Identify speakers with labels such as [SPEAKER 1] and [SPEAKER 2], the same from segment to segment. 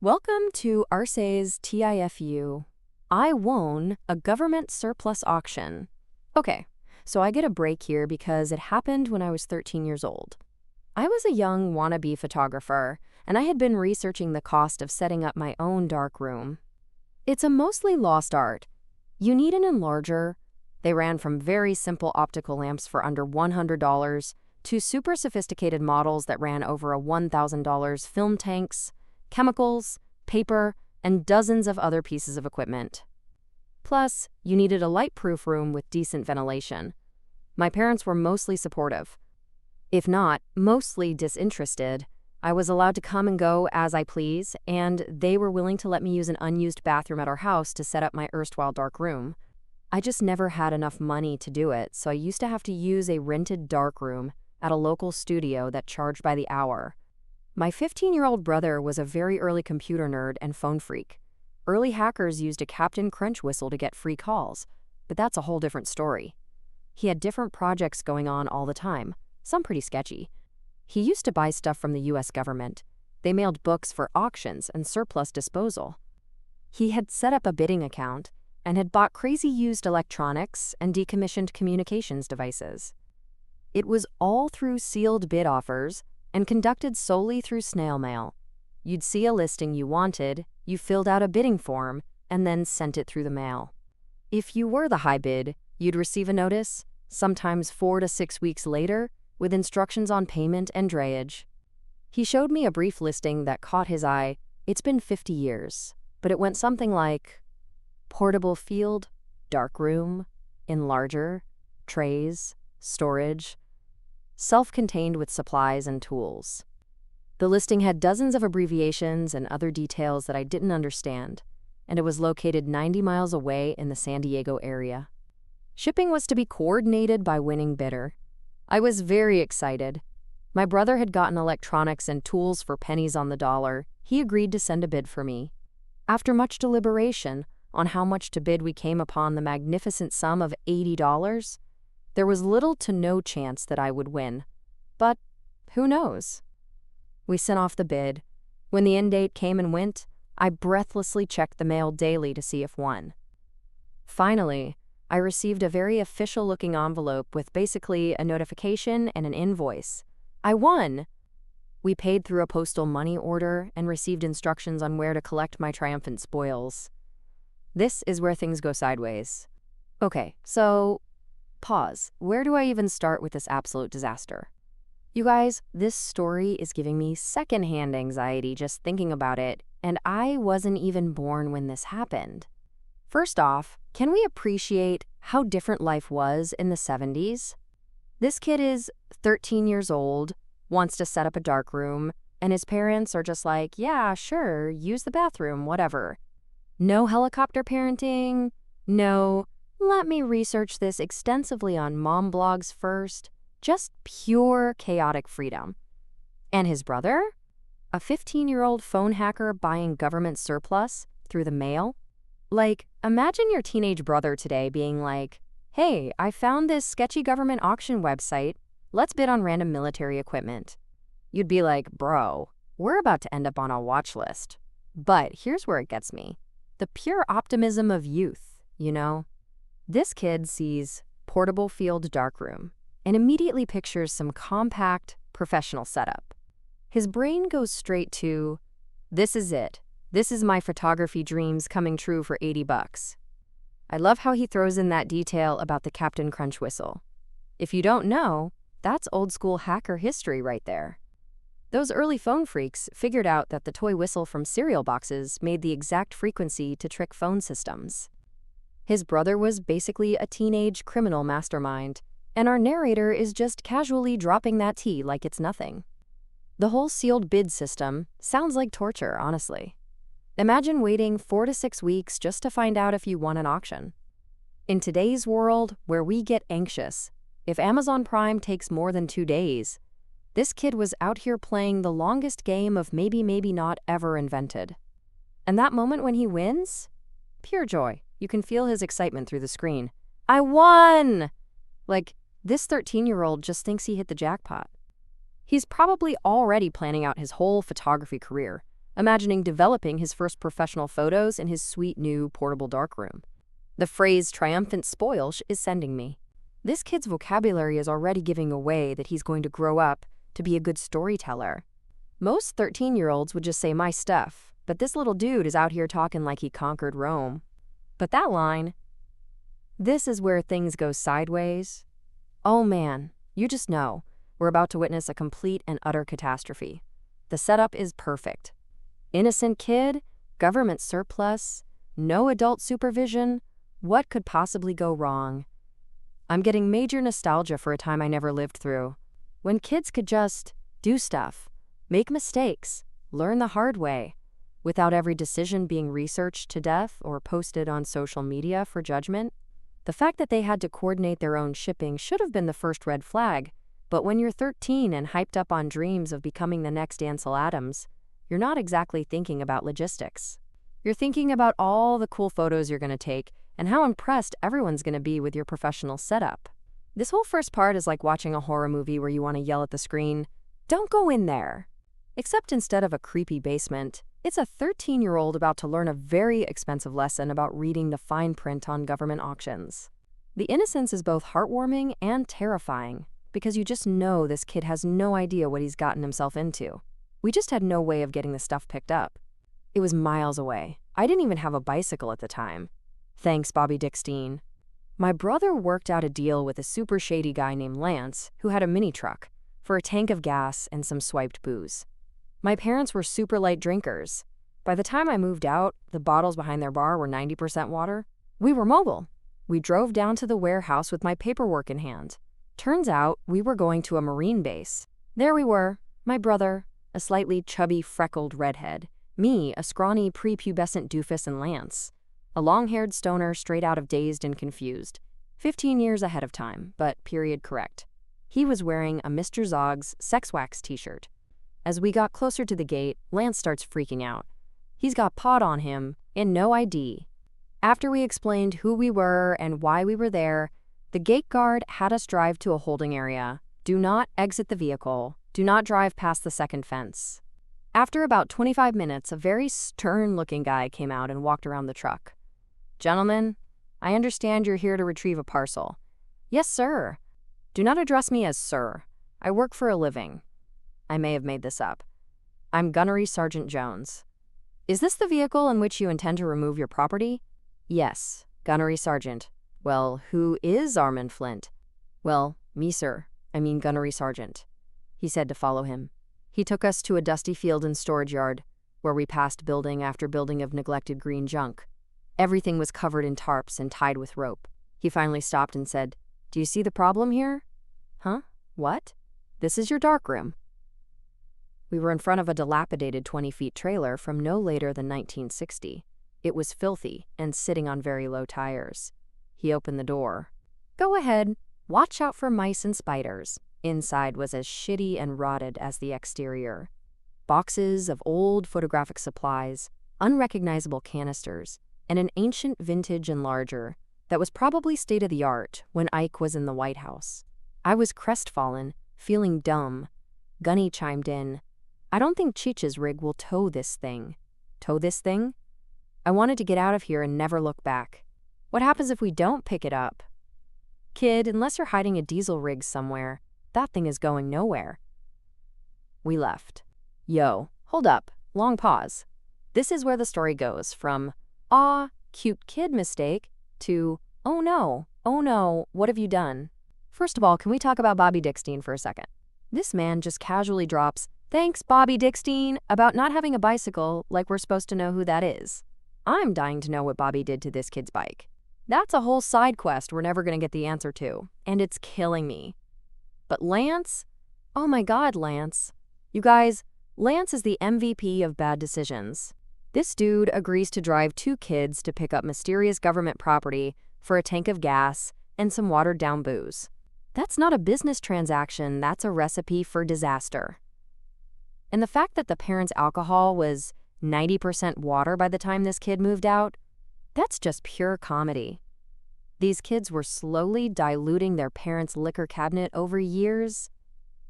[SPEAKER 1] Welcome to Rsays TIFU. I won a government surplus auction. Okay, so I get a break here because it happened when I was 13 years old. I was a young wannabe photographer, and I had been researching the cost of setting up my own darkroom. It's a mostly lost art. You need an enlarger. They ran from very simple optical lamps for under $100 to super sophisticated models that ran over $1,000 film tanks, chemicals, paper, and dozens of other pieces of equipment. Plus, you needed a light-proof room with decent ventilation. My parents were mostly supportive. If not, mostly disinterested. I was allowed to come and go as I please, and they were willing to let me use an unused bathroom at our house to set up my erstwhile dark room. I just never had enough money to do it, so I used to have to use a rented darkroom at a local studio that charged by the hour. My 15-year-old brother was a very early computer nerd and phone freak. Early hackers used a Captain Crunch whistle to get free calls, but that's a whole different story. He had different projects going on all the time, some pretty sketchy. He used to buy stuff from the US government. They mailed books for auctions and surplus disposal. He had set up a bidding account and had bought crazy used electronics and decommissioned communications devices. It was all through sealed bid offers and conducted solely through snail mail. You'd see a listing you wanted, you filled out a bidding form, and then sent it through the mail. If you were the high bid, you'd receive a notice, sometimes 4 to 6 weeks later, with instructions on payment and drayage. He showed me a brief listing that caught his eye. It's been 50 years, but it went something like portable field, darkroom, enlarger, trays, storage, self-contained with supplies and tools. The listing had dozens of abbreviations and other details that I didn't understand, and it was located 90 miles away in the San Diego area. Shipping was to be coordinated by winning bidder. I was very excited. My brother had gotten electronics and tools for pennies on the dollar. He agreed to send a bid for me. After much deliberation on how much to bid, we came upon the magnificent sum of $80. There was little to no chance that I would win. But who knows? We sent off the bid. When the end date came and went, I breathlessly checked the mail daily to see if won. Finally, I received a very official-looking envelope with basically a notification and an invoice. I won! We paid through a postal money order and received instructions on where to collect my triumphant spoils. This is where things go sideways. Okay, so pause. Where do I even start with this absolute disaster? You guys, this story is giving me secondhand anxiety just thinking about it, and I wasn't even born when this happened. First off, can we appreciate how different life was in the 70s? This kid is 13 years old, wants to set up a darkroom, and his parents are just like, yeah, sure, use the bathroom, whatever. No helicopter parenting, no, let me research this extensively on mom blogs first, just pure chaotic freedom. And his brother? A 15-year-old phone hacker buying government surplus through the mail? Like, imagine your teenage brother today being like, hey, I found this sketchy government auction website, let's bid on random military equipment. You'd be like, bro, we're about to end up on a watch list. But here's where it gets me. The pure optimism of youth, you know? This kid sees portable field darkroom and immediately pictures some compact, professional setup. His brain goes straight to, this is it. This is my photography dreams coming true for $80. I love how he throws in that detail about the Captain Crunch whistle. If you don't know, that's old school hacker history right there. Those early phone freaks figured out that the toy whistle from cereal boxes made the exact frequency to trick phone systems. His brother was basically a teenage criminal mastermind, and our narrator is just casually dropping that tea like it's nothing. The whole sealed bid system sounds like torture, honestly. Imagine waiting 4 to 6 weeks just to find out if you won an auction. In today's world, where we get anxious, if Amazon Prime takes more than 2 days, this kid was out here playing the longest game of maybe, maybe not ever invented. And that moment when he wins? Pure joy. You can feel his excitement through the screen. I won! Like, this 13-year-old just thinks he hit the jackpot. He's probably already planning out his whole photography career. imagining developing his first professional photos in his sweet new portable darkroom. The phrase triumphant spoil is sending me. This kid's vocabulary is already giving away that he's going to grow up to be a good storyteller. Most 13-year-olds would just say my stuff, but this little dude is out here talking like he conquered Rome. But that line, "This is where things go sideways," oh man, you just know we're about to witness a complete and utter catastrophe. The setup is perfect. Innocent kid, government surplus, no adult supervision. What could possibly go wrong? I'm getting major nostalgia for a time I never lived through, when kids could just do stuff, make mistakes, learn the hard way, without every decision being researched to death or posted on social media for judgment. The fact that they had to coordinate their own shipping should have been the first red flag, but when you're 13 and hyped up on dreams of becoming the next Ansel Adams, you're not exactly thinking about logistics. You're thinking about all the cool photos you're going to take and how impressed everyone's going to be with your professional setup. This whole first part is like watching a horror movie where you want to yell at the screen, "Don't go in there!" Except instead of a creepy basement, it's a 13-year-old about to learn a very expensive lesson about reading the fine print on government auctions. The innocence is both heartwarming and terrifying, because you just know this kid has no idea what he's gotten himself into. We just had no way of getting the stuff picked up. It was miles away. I didn't even have a bicycle at the time. Thanks, Bobby Dickstein. My brother worked out a deal with a super shady guy named Lance, who had a mini truck, for a tank of gas and some swiped booze. My parents were super light drinkers. By the time I moved out, the bottles behind their bar were 90% water. We were mobile. We drove down to the warehouse with my paperwork in hand. Turns out we were going to a Marine base. There we were, my brother, a slightly chubby, freckled redhead, me, a scrawny, prepubescent doofus, and Lance, a long-haired stoner straight out of Dazed and Confused, 15 years ahead of time, but period correct. He was wearing a Mr. Zog's Sex Wax t-shirt. As we got closer to the gate, Lance starts freaking out. He's got pot on him and no ID. After we explained who we were and why we were there, the gate guard had us drive to a holding area. Do not exit the vehicle. Do not drive past the second fence. After about 25 minutes, a very stern-looking guy came out and walked around the truck. "Gentlemen, I understand you're here to retrieve a parcel." "Yes, sir." "Do not address me as sir. I work for a living." I may have made this up. "I'm Gunnery Sergeant Jones." "Is this the vehicle in which you intend to remove your property?" "Yes, Gunnery Sergeant." "Well, who is Armand Flint?" "Well, me, sir. I mean Gunnery Sergeant." He said to follow him. He took us to a dusty field and storage yard, where we passed building after building of neglected green junk. Everything was covered in tarps and tied with rope. He finally stopped and said, "Do you see the problem here?" "Huh? What?" "This is your darkroom." We were in front of a dilapidated 20-foot trailer from no later than 1960. It was filthy and sitting on very low tires. He opened the door. "Go ahead. Watch out for mice and spiders." Inside was as shitty and rotted as the exterior. Boxes of old photographic supplies, unrecognizable canisters, and an ancient vintage enlarger that was probably state-of-the-art when Ike was in the White House. I was crestfallen, feeling dumb. Gunny chimed in. "I don't think Cheech's rig will tow this thing." "Tow this thing?" "I wanted to get out of here and never look back." "What happens if we don't pick it up?" "Kid, unless you're hiding a diesel rig somewhere, that thing is going nowhere." We left. Yo, hold up, long pause. This is where the story goes from, "Aw, cute kid mistake," to, oh no, what have you done?" First of all, can we talk about Bobby Dickstein for a second? This man just casually drops, "Thanks, Bobby Dickstein," about not having a bicycle, like we're supposed to know who that is. I'm dying to know what Bobby did to this kid's bike. That's a whole side quest we're never going to get the answer to, and it's killing me. But Lance? Oh my God, Lance. You guys, Lance is the MVP of bad decisions. This dude agrees to drive 2 kids to pick up mysterious government property for a tank of gas and some watered-down booze. That's not a business transaction, that's a recipe for disaster. And the fact that the parents' alcohol was 90% water by the time this kid moved out, that's just pure comedy. These kids were slowly diluting their parents' liquor cabinet over years.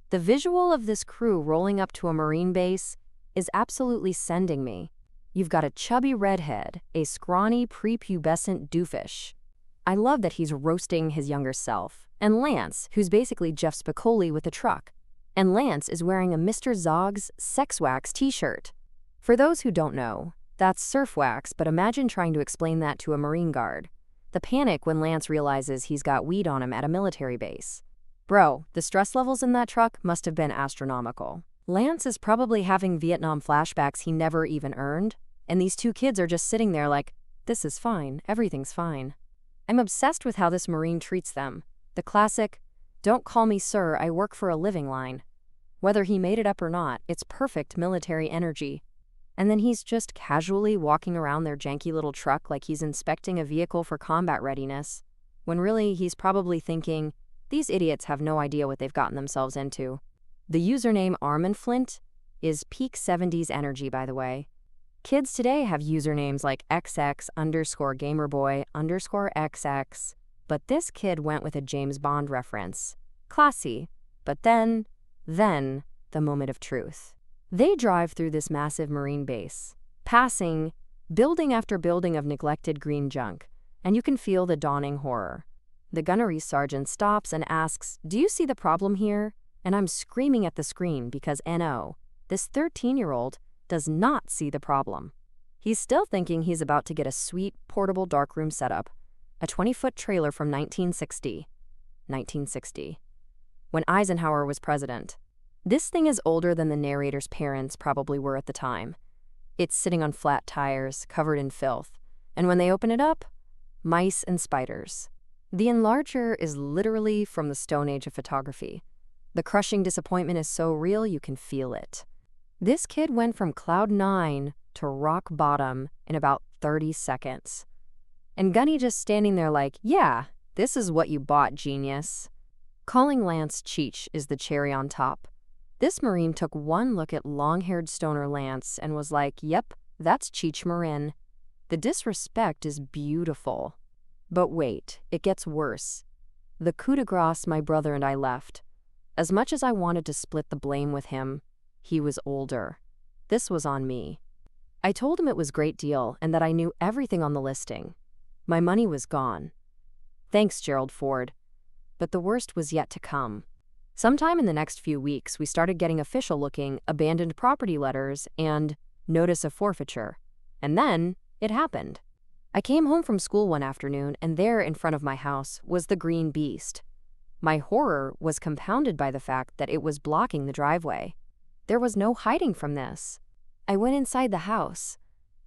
[SPEAKER 1] The visual of this crew rolling up to a Marine base, is absolutely sending me. You've got a chubby redhead, a scrawny prepubescent doofus. I love that he's roasting his younger self. And Lance, who's basically Jeff Spicoli with a truck. And Lance is wearing a Mr. Zog's Sex Wax t-shirt. For those who don't know, that's surf wax, but imagine trying to explain that to a Marine guard. The panic when Lance realizes he's got weed on him at a military base. Bro, the stress levels in that truck must have been astronomical. Lance is probably having Vietnam flashbacks he never even earned, and these two kids are just sitting there like, this is fine, everything's fine. I'm obsessed with how this Marine treats them. The classic, don't call me sir, I work for a living line. Whether he made it up or not, it's perfect military energy. And then he's just casually walking around their janky little truck like he's inspecting a vehicle for combat readiness, when really he's probably thinking, these idiots have no idea what they've gotten themselves into. The username Arminflint is peak 70s energy, by the way. Kids today have usernames like XX_gamerboy_XX, but this kid went with a James Bond reference. Classy. But then, the moment of truth. They drive through this massive Marine base, passing building after building of neglected green junk, and you can feel the dawning horror. The gunnery sergeant stops and asks, do you see the problem here? And I'm screaming at the screen because NO, this 13-year-old, does not see the problem. He's still thinking he's about to get a sweet, portable darkroom setup, a 20-foot trailer from 1960, when Eisenhower was president. This thing is older than the narrator's parents probably were at the time. It's sitting on flat tires, covered in filth, and when they open it up, mice and spiders. The enlarger is literally from the Stone Age of photography. The crushing disappointment is so real you can feel it. This kid went from cloud 9 to rock bottom in about 30 seconds. And Gunny just standing there like, yeah, this is what you bought, genius. Calling Lance Cheech is the cherry on top. This Marine took one look at long-haired stoner Lance and was like, yep, that's Cheech Marin. The disrespect is beautiful. But wait, it gets worse. The coup de grace my brother and I left. As much as I wanted to split the blame with him, he was older. This was on me. I told him it was a great deal and that I knew everything on the listing. My money was gone. Thanks, Gerald Ford. But the worst was yet to come. Sometime in the next few weeks, we started getting official-looking abandoned property letters and notice of forfeiture. And then, it happened. I came home from school one afternoon, and there in front of my house was the green beast. My horror was compounded by the fact that it was blocking the driveway. There was no hiding from this. I went inside the house.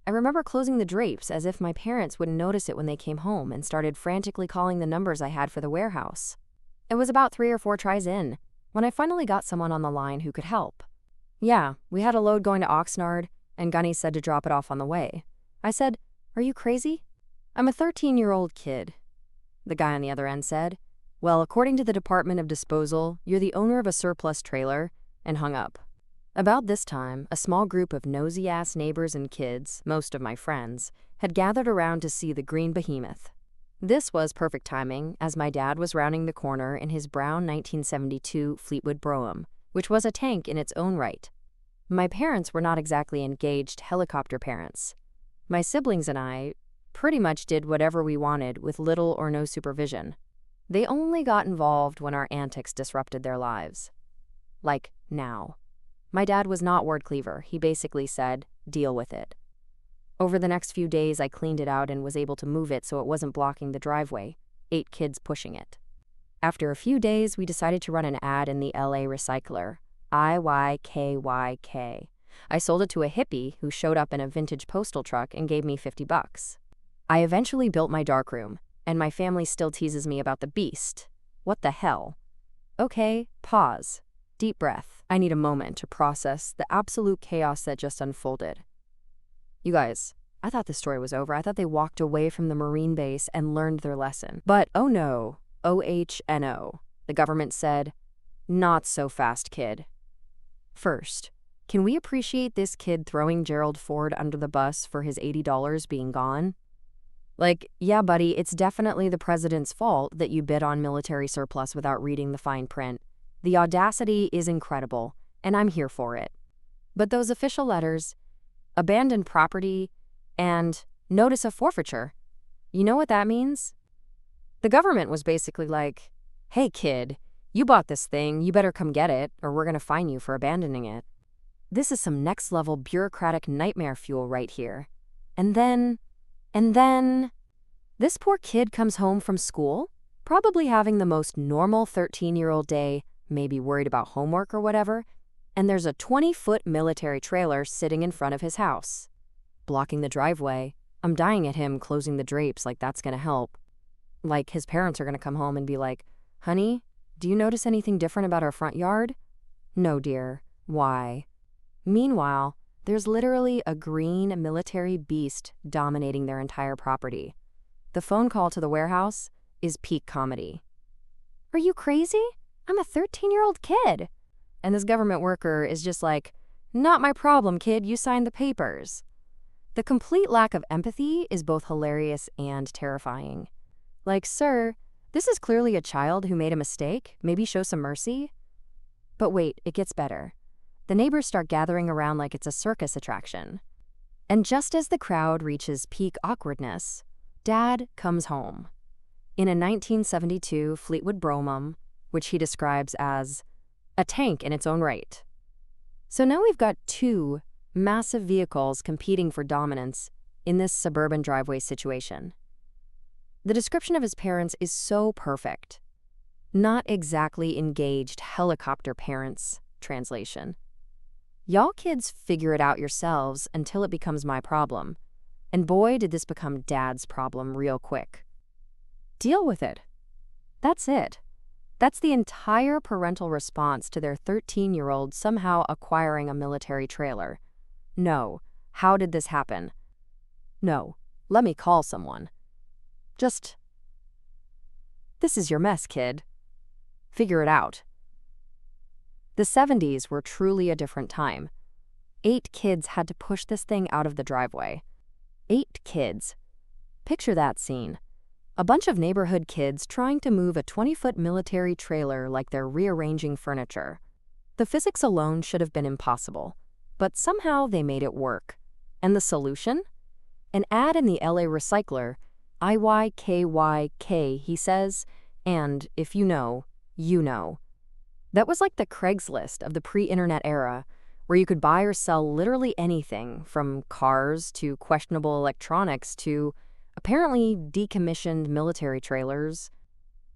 [SPEAKER 1] I remember closing the drapes as if my parents wouldn't notice it when they came home and started frantically calling the numbers I had for the warehouse. It was about 3 or 4 tries in, when I finally got someone on the line who could help. Yeah, we had a load going to Oxnard, and Gunny said to drop it off on the way. I said, are you crazy? I'm a 13-year-old kid. The guy on the other end said, well, according to the Department of Disposal, you're the owner of a surplus trailer, and hung up. About this time, a small group of nosy-ass neighbors and kids, most of my friends, had gathered around to see the green behemoth. This was perfect timing, as my dad was rounding the corner in his brown 1972 Fleetwood Brougham, which was a tank in its own right. My parents were not exactly engaged helicopter parents. My siblings and I pretty much did whatever we wanted with little or no supervision. They only got involved when our antics disrupted their lives. Like now. My dad was not word cleaver. He basically said, deal with it. Over the next few days, I cleaned it out and was able to move it so it wasn't blocking the driveway, 8 kids pushing it. After a few days, we decided to run an ad in the LA Recycler, IYKYK. I sold it to a hippie who showed up in a vintage postal truck and gave me $50. I eventually built my darkroom, and my family still teases me about the beast. What the hell? Okay, pause. Deep breath. I need a moment to process the absolute chaos that just unfolded. You guys, I thought the story was over. I thought they walked away from the Marine base and learned their lesson. But oh no, OHNO. The government said, not so fast, kid. First, can we appreciate this kid throwing Gerald Ford under the bus for his $80 being gone? Like, yeah, buddy, it's definitely the president's fault that you bid on military surplus without reading the fine print. The audacity is incredible, and I'm here for it. But those official letters, abandoned property, and notice of forfeiture, you know what that means? The government was basically like, hey kid, you bought this thing, you better come get it, or we're gonna fine you for abandoning it. This is some next-level bureaucratic nightmare fuel right here. And then, this poor kid comes home from school, probably having the most normal 13-year-old day, maybe worried about homework or whatever, and there's a 20-foot military trailer sitting in front of his house, blocking the driveway. I'm dying at him closing the drapes like that's gonna help. Like his parents are gonna come home and be like, honey, do you notice anything different about our front yard? No, dear. Why? Meanwhile, there's literally a green military beast dominating their entire property. The phone call to the warehouse is peak comedy. Are you crazy? I'm a 13-year-old kid. And this government worker is just like, not my problem, kid, you signed the papers. The complete lack of empathy is both hilarious and terrifying. Like, sir, this is clearly a child who made a mistake, maybe show some mercy. But wait, it gets better. The neighbors start gathering around like it's a circus attraction. And just as the crowd reaches peak awkwardness, Dad comes home. In a 1972 Fleetwood Brougham, which he describes as a tank in its own right. So now we've got two massive vehicles competing for dominance in this suburban driveway situation. The description of his parents is so perfect. Not exactly engaged helicopter parents, translation. Y'all kids figure it out yourselves until it becomes my problem. And boy, did this become Dad's problem real quick. Deal with it. That's it. That's the entire parental response to their 13-year-old somehow acquiring a military trailer. No, how did this happen? No, let me call someone. Just, this is your mess, kid. Figure it out. The 70s were truly a different time. 8 kids had to push this thing out of the driveway. 8 kids. Picture that scene. A bunch of neighborhood kids trying to move a 20-foot military trailer like they're rearranging furniture. The physics alone should have been impossible, but somehow they made it work. And the solution? An ad in the LA Recycler, IYKYK, he says, and if you know, you know. That was like the Craigslist of the pre-internet era, where you could buy or sell literally anything, from cars to questionable electronics to apparently decommissioned military trailers.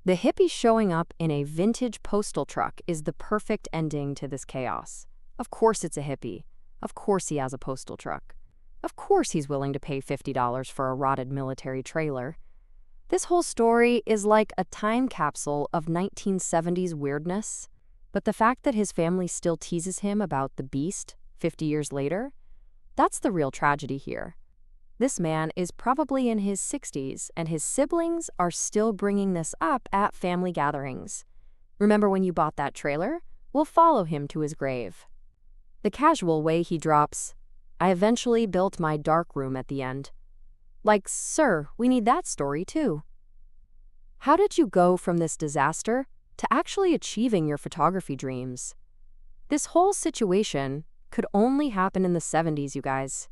[SPEAKER 1] The hippie showing up in a vintage postal truck is the perfect ending to this chaos. Of course it's a hippie. Of course he has a postal truck. Of course he's willing to pay $50 for a rotted military trailer. This whole story is like a time capsule of 1970s weirdness, but the fact that his family still teases him about the beast 50 years later, that's the real tragedy here. This man is probably in his 60s, and his siblings are still bringing this up at family gatherings. Remember when you bought that trailer? We'll follow him to his grave. The casual way he drops, I eventually built my darkroom at the end. Like, sir, we need that story too. How did you go from this disaster to actually achieving your photography dreams? This whole situation could only happen in the 70s, you guys.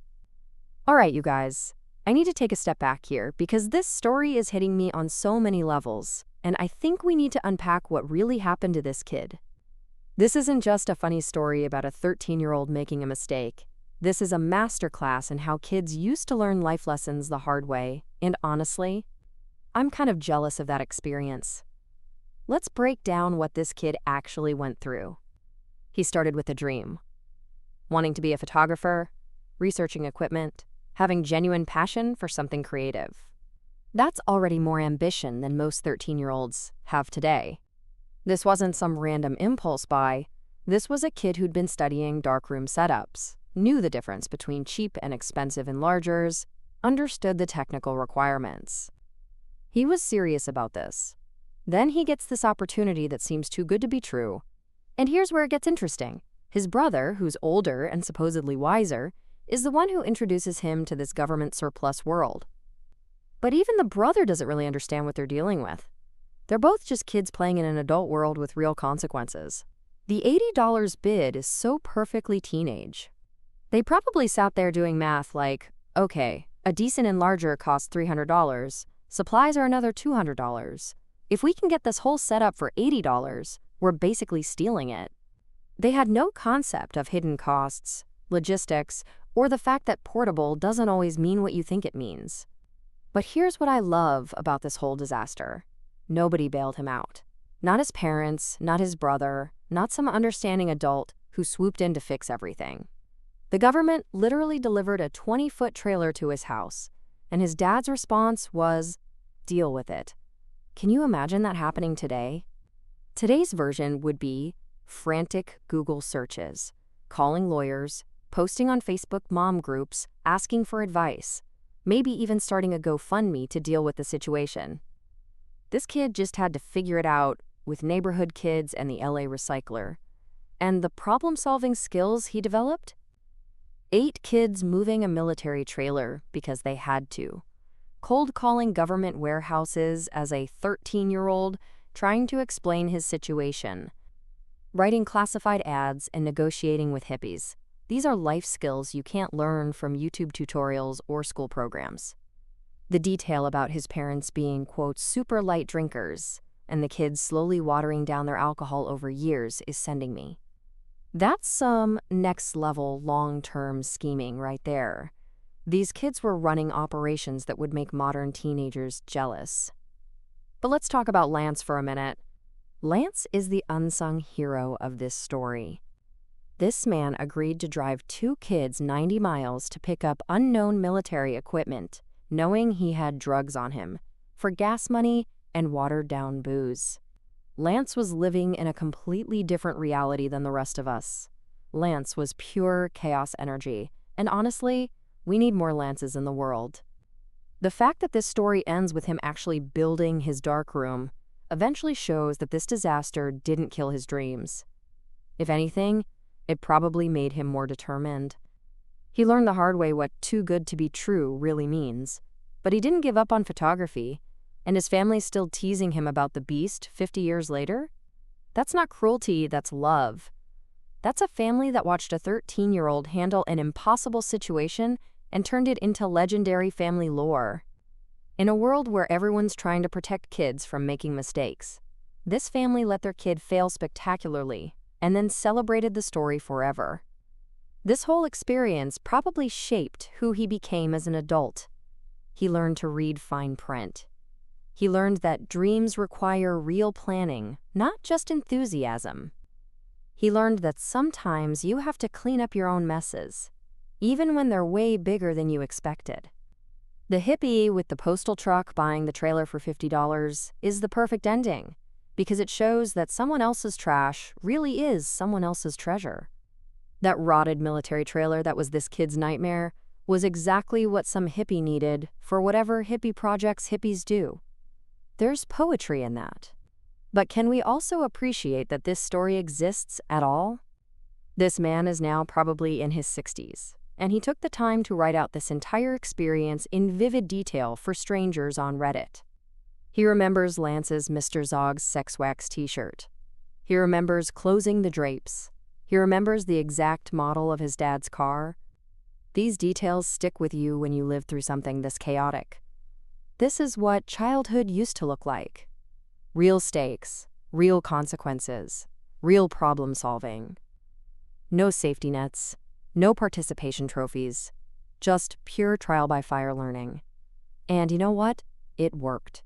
[SPEAKER 1] All right, you guys, I need to take a step back here because this story is hitting me on so many levels, and I think we need to unpack what really happened to this kid. This isn't just a funny story about a 13-year-old making a mistake. This is a masterclass in how kids used to learn life lessons the hard way, and honestly, I'm kind of jealous of that experience. Let's break down what this kid actually went through. He started with a dream. Wanting to be a photographer, researching equipment, having genuine passion for something creative. That's already more ambition than most 13-year-olds have today. This wasn't some random impulse buy. This was a kid who'd been studying darkroom setups, knew the difference between cheap and expensive enlargers, understood the technical requirements. He was serious about this. Then he gets this opportunity that seems too good to be true. And here's where it gets interesting. His brother, who's older and supposedly wiser, is the one who introduces him to this government surplus world. But even the brother doesn't really understand what they're dealing with. They're both just kids playing in an adult world with real consequences. The $80 bid is so perfectly teenage, They probably sat there doing math like, okay, a decent enlarger costs $300, supplies are another $200. If we can get this whole setup for $80, we're basically stealing it. They had no concept of hidden costs, logistics, or the fact that portable doesn't always mean what you think it means. But here's what I love about this whole disaster. Nobody bailed him out. Not his parents, not his brother, not some understanding adult who swooped in to fix everything. The government literally delivered a 20-foot trailer to his house, and his dad's response was, deal with it. Can you imagine that happening today? Today's version would be frantic Google searches, calling lawyers, posting on Facebook mom groups, asking for advice, maybe even starting a GoFundMe to deal with the situation. This kid just had to figure it out with neighborhood kids and the LA recycler. And the problem-solving skills he developed? 8 kids moving a military trailer because they had to. Cold calling government warehouses as a 13-year-old, trying to explain his situation. Writing classified ads and negotiating with hippies. These are life skills you can't learn from YouTube tutorials or school programs. The detail about his parents being, quote, super light drinkers, and the kids slowly watering down their alcohol over years is sending me. That's some next-level long-term scheming right there. These kids were running operations that would make modern teenagers jealous. But let's talk about Lance for a minute. Lance is the unsung hero of this story. This man agreed to drive 2 kids 90 miles to pick up unknown military equipment, knowing he had drugs on him, for gas money and watered-down booze. Lance was living in a completely different reality than the rest of us. Lance was pure chaos energy, and honestly, we need more Lances in the world. The fact that this story ends with him actually building his darkroom eventually shows that this disaster didn't kill his dreams. If anything, it probably made him more determined. He learned the hard way what too good to be true really means, but he didn't give up on photography. And his family's still teasing him about the beast 50 years later? That's not cruelty, that's love. That's a family that watched a 13-year-old handle an impossible situation and turned it into legendary family lore. In a world where everyone's trying to protect kids from making mistakes, this family let their kid fail spectacularly and then celebrated the story forever. This whole experience probably shaped who he became as an adult. He learned to read fine print. He learned that dreams require real planning, not just enthusiasm. He learned that sometimes you have to clean up your own messes, even when they're way bigger than you expected. The hippie with the postal truck buying the trailer for $50 is the perfect ending, because it shows that someone else's trash really is someone else's treasure. That rotted military trailer that was this kid's nightmare was exactly what some hippie needed for whatever hippie projects hippies do. There's poetry in that. But can we also appreciate that this story exists at all? This man is now probably in his 60s, and he took the time to write out this entire experience in vivid detail for strangers on Reddit. He remembers Lance's Mr. Zog's Sex Wax t-shirt. He remembers closing the drapes. He remembers the exact model of his dad's car. These details stick with you when you live through something this chaotic. This is what childhood used to look like. Real stakes, real consequences, real problem solving. No safety nets, no participation trophies, just pure trial by fire learning. And you know what? It worked.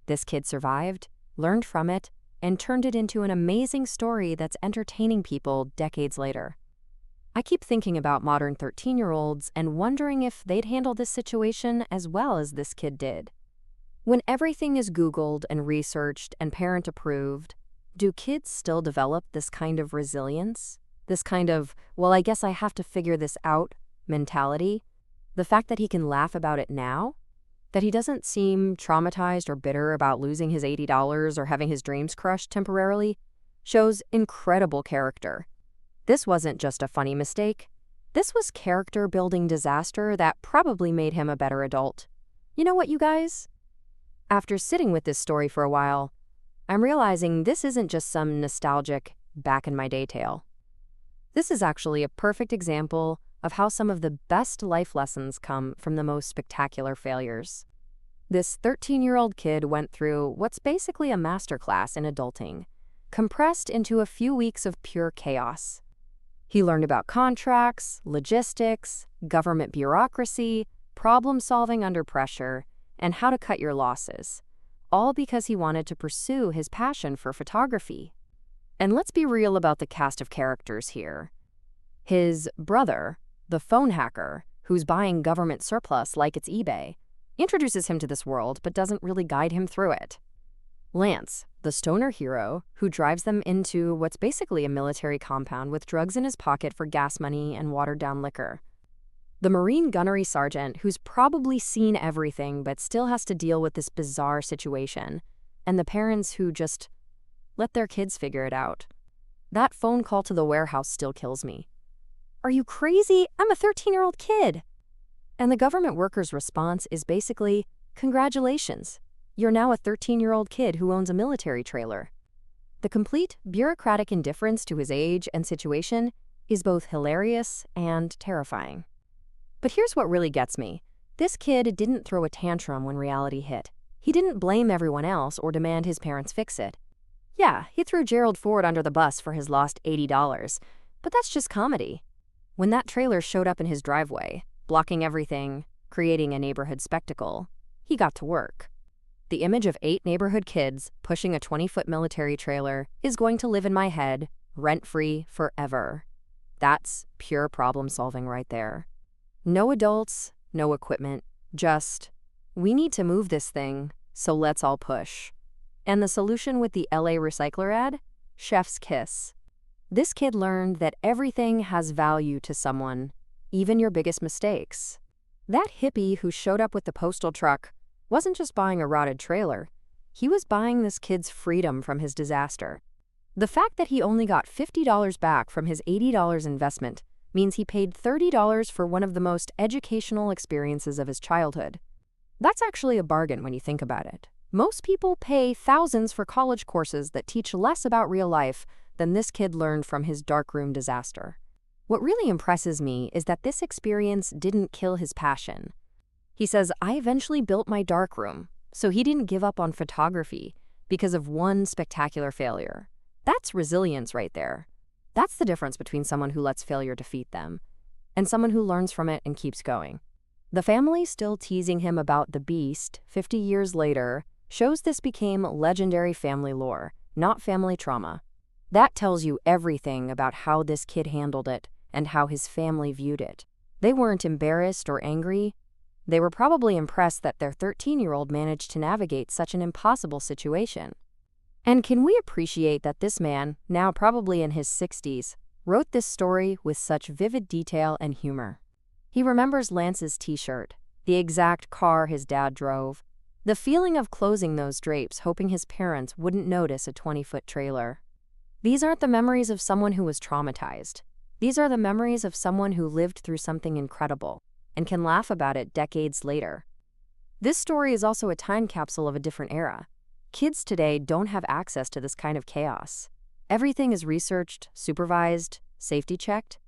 [SPEAKER 1] This kid survived, learned from it, and turned it into an amazing story that's entertaining people decades later. I keep thinking about modern 13-year-olds and wondering if they'd handle this situation as well as this kid did. When everything is Googled and researched and parent-approved, do kids still develop this kind of resilience? This kind of, well, I guess I have to figure this out mentality? The fact that he can laugh about it now? That he doesn't seem traumatized or bitter about losing his $80 or having his dreams crushed temporarily shows incredible character. This wasn't just a funny mistake. This was character-building disaster that probably made him a better adult. You know what, you guys? After sitting with this story for a while, I'm realizing this isn't just some nostalgic back-in-my-day tale. This is actually a perfect example of how some of the best life lessons come from the most spectacular failures. This 13-year-old kid went through what's basically a masterclass in adulting, compressed into a few weeks of pure chaos. He learned about contracts, logistics, government bureaucracy, problem solving under pressure, and how to cut your losses, all because he wanted to pursue his passion for photography. And let's be real about the cast of characters here. His brother, the phone hacker, who's buying government surplus like it's eBay, introduces him to this world but doesn't really guide him through it. Lance, the stoner hero, who drives them into what's basically a military compound with drugs in his pocket for gas money and watered-down liquor. The Marine gunnery sergeant, who's probably seen everything but still has to deal with this bizarre situation. And the parents who just let their kids figure it out. That phone call to the warehouse still kills me. "Are you crazy? I'm a 13-year-old kid." And the government worker's response is basically, "Congratulations. You're now a 13-year-old kid who owns a military trailer." The complete bureaucratic indifference to his age and situation is both hilarious and terrifying. But here's what really gets me. This kid didn't throw a tantrum when reality hit. He didn't blame everyone else or demand his parents fix it. Yeah, he threw Gerald Ford under the bus for his lost $80, but that's just comedy. When that trailer showed up in his driveway, blocking everything, creating a neighborhood spectacle, he got to work. The image of 8 neighborhood kids pushing a 20-foot military trailer is going to live in my head, rent-free, forever. That's pure problem-solving right there. No adults, no equipment, just, we need to move this thing, so let's all push. And the solution with the LA Recycler ad? Chef's kiss. This kid learned that everything has value to someone, even your biggest mistakes. That hippie who showed up with the postal truck wasn't just buying a rotted trailer. He was buying this kid's freedom from his disaster. The fact that he only got $50 back from his $80 investment means he paid $30 for one of the most educational experiences of his childhood. That's actually a bargain when you think about it. Most people pay thousands for college courses that teach less about real life than this kid learned from his darkroom disaster. What really impresses me is that this experience didn't kill his passion. He says, "I eventually built my darkroom," so he didn't give up on photography because of one spectacular failure. That's resilience right there. That's the difference between someone who lets failure defeat them and someone who learns from it and keeps going. The family still teasing him about the beast 50 years later shows this became legendary family lore, not family trauma. That tells you everything about how this kid handled it and how his family viewed it. They weren't embarrassed or angry. They were probably impressed that their 13-year-old managed to navigate such an impossible situation. And can we appreciate that this man, now probably in his 60s, wrote this story with such vivid detail and humor? He remembers Lance's t-shirt, the exact car his dad drove, the feeling of closing those drapes hoping his parents wouldn't notice a 20-foot trailer. These aren't the memories of someone who was traumatized. These are the memories of someone who lived through something incredible and can laugh about it decades later. This story is also a time capsule of a different era. Kids today don't have access to this kind of chaos. Everything is researched, supervised, safety-checked,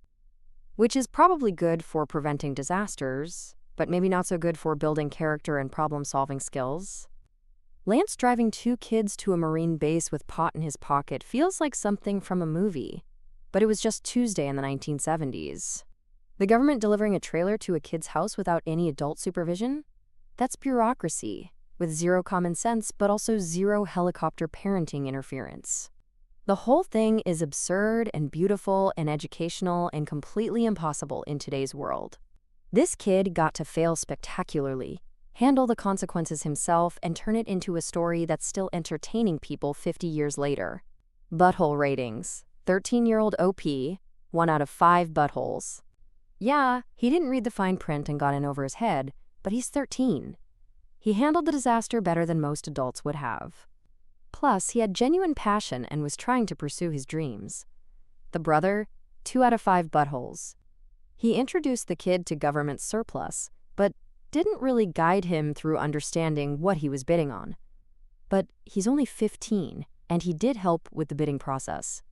[SPEAKER 1] which is probably good for preventing disasters, but maybe not so good for building character and problem-solving skills. Lance driving 2 kids to a Marine base with pot in his pocket feels like something from a movie, but it was just Tuesday in the 1970s. The government delivering a trailer to a kid's house without any adult supervision? That's bureaucracy, with zero common sense, but also zero helicopter parenting interference. The whole thing is absurd and beautiful and educational and completely impossible in today's world. This kid got to fail spectacularly, handle the consequences himself, and turn it into a story that's still entertaining people 50 years later. Butthole ratings. 13-year-old OP, 1 out of 5 buttholes. Yeah, he didn't read the fine print and got in over his head, but he's 13. He handled the disaster better than most adults would have. Plus, he had genuine passion and was trying to pursue his dreams. The brother, 2 out of 5 buttholes. He introduced the kid to government surplus, but didn't really guide him through understanding what he was bidding on. But he's only 15, and he did help with the bidding process.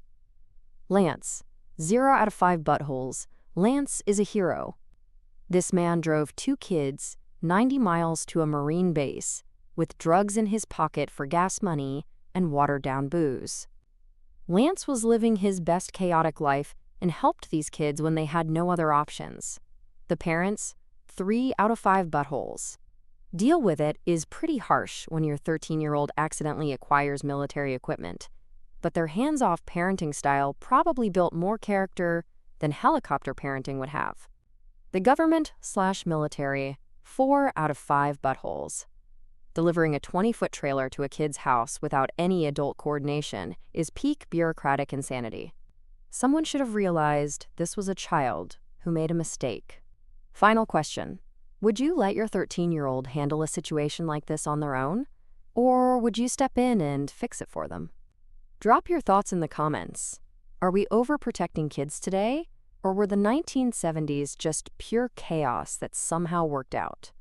[SPEAKER 1] Lance, 0 out of 5 buttholes, Lance is a hero. This man drove 2 kids 90 miles to a Marine base with drugs in his pocket for gas money and watered-down booze. Lance was living his best chaotic life and helped these kids when they had no other options. The parents, 3 out of 5 buttholes. Deal with it is pretty harsh when your 13-year-old accidentally acquires military equipment, but their hands-off parenting style probably built more character than helicopter parenting would have. The government/military, 4 out of 5 buttholes. Delivering a 20-foot trailer to a kid's house without any adult coordination is peak bureaucratic insanity. Someone should have realized this was a child who made a mistake. Final question. Would you let your 13-year-old handle a situation like this on their own? Or would you step in and fix it for them? Drop your thoughts in the comments. Are we overprotecting kids today? Or were the 1970s just pure chaos that somehow worked out?